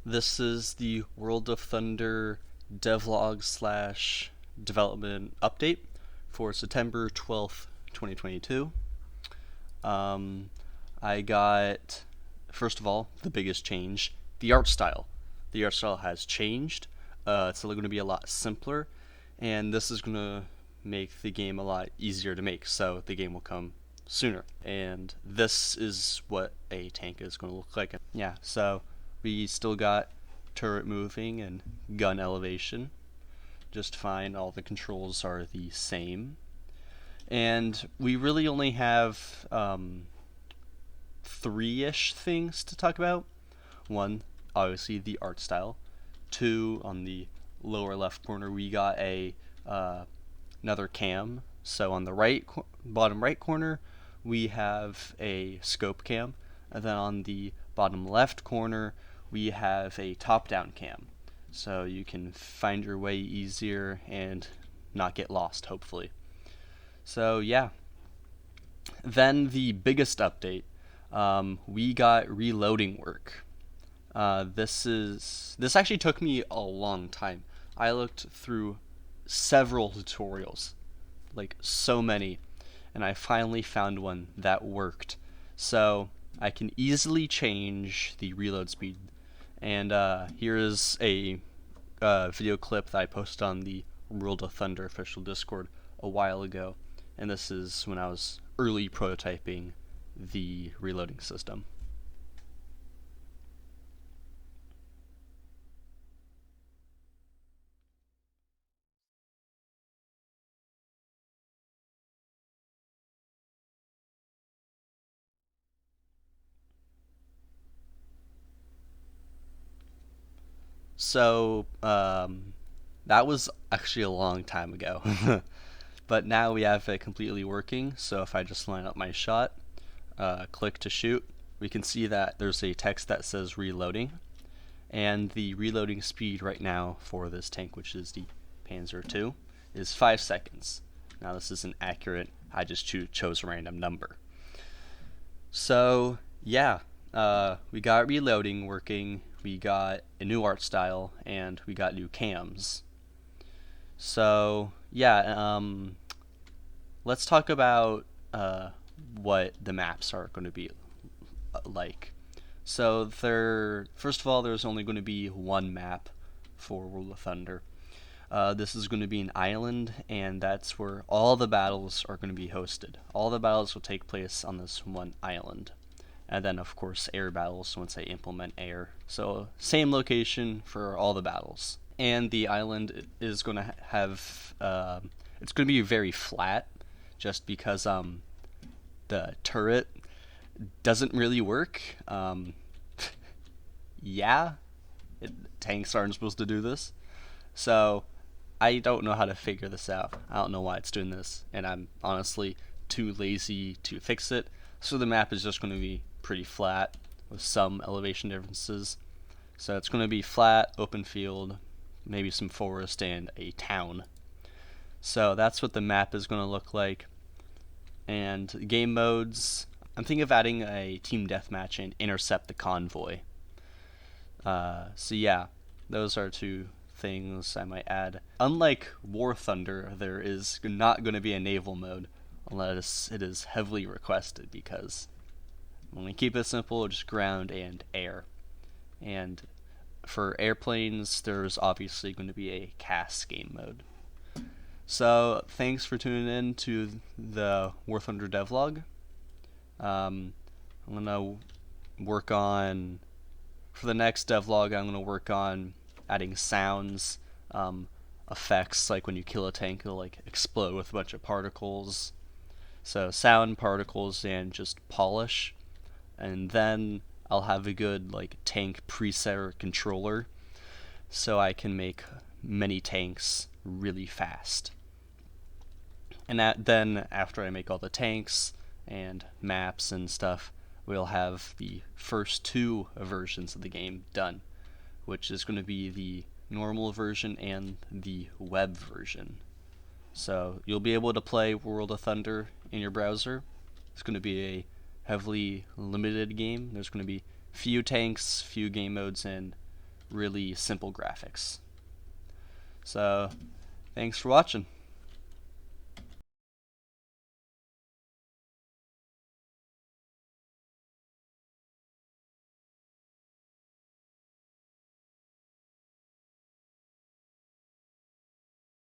This is the World of Thunder devlog slash development update for September 12th, 2022. Um, I got, first of all, the biggest change, the art style. The art style has changed. It's going to be a lot simpler, and this is going to make the game a lot easier to make, so the game will come sooner. And this is what a tank is going to look like. Yeah, so we still got turret moving and gun elevation just fine. All the controls are the same. And we really only have three-ish things to talk about. One, obviously the art style. Two, on the lower left corner, we got another cam. So on the bottom right corner, we have a scope cam, and then on the bottom left corner, we have a top-down cam. So you can find your way easier and not get lost, hopefully. So yeah. Then the biggest update, we got reloading work. This actually took me a long time. I looked through several tutorials, like so many, and I finally found one that worked. So I can easily change the reload speed. And here is a video clip that I posted on the World of Thunder official Discord a while ago. And this is when I was early prototyping the reloading system. So that was actually a long time ago. But now we have it completely working. So if I just line up my shot, click to shoot, we can see that there's a text that says reloading. And the reloading speed right now for this tank, which is the Panzer II, is 5 seconds. Now this isn't accurate. I just chose a random number. So yeah, we got reloading working, we got a new art style, and we got new cams. So yeah, let's talk about what the maps are going to be like. So first of all, there's only going to be one map for World of Thunder. This is going to be an island, and that's where all the battles are going to be hosted. All the battles will take place on this one island. And then, of course, air battles once they implement air. So, same location for all the battles. And the island is going to have, it's going to be very flat, just because the turret doesn't really work. Yeah, tanks aren't supposed to do this. So, I don't know how to figure this out. I don't know why it's doing this, and I'm honestly too lazy to fix it. So the map is just going to be pretty flat with some elevation differences. So it's going to be flat, open field, maybe some forest, and a town. So that's what the map is going to look like. And game modes, I'm thinking of adding a team deathmatch and intercept the convoy. So yeah, those are two things I might add. Unlike War Thunder, there is not going to be a naval mode unless it is heavily requested, because when we keep it simple, just ground and air. And for airplanes, there's obviously going to be a CAS game mode. So thanks for tuning in to the War Thunder devlog. I'm gonna work on, for the next devlog, I'm gonna work on adding sounds, effects, like when you kill a tank, it'll like explode with a bunch of particles. So sound, particles, and just polish. And then I'll have a good like tank preset controller, so I can make many tanks really fast. And then after I make all the tanks and maps and stuff, we'll have the first two versions of the game done, which is going to be the normal version and the web version. So you'll be able to play World of Thunder in your browser. It's going to be a heavily limited game. There's going to be few tanks, few game modes, and really simple graphics. So thanks for watching.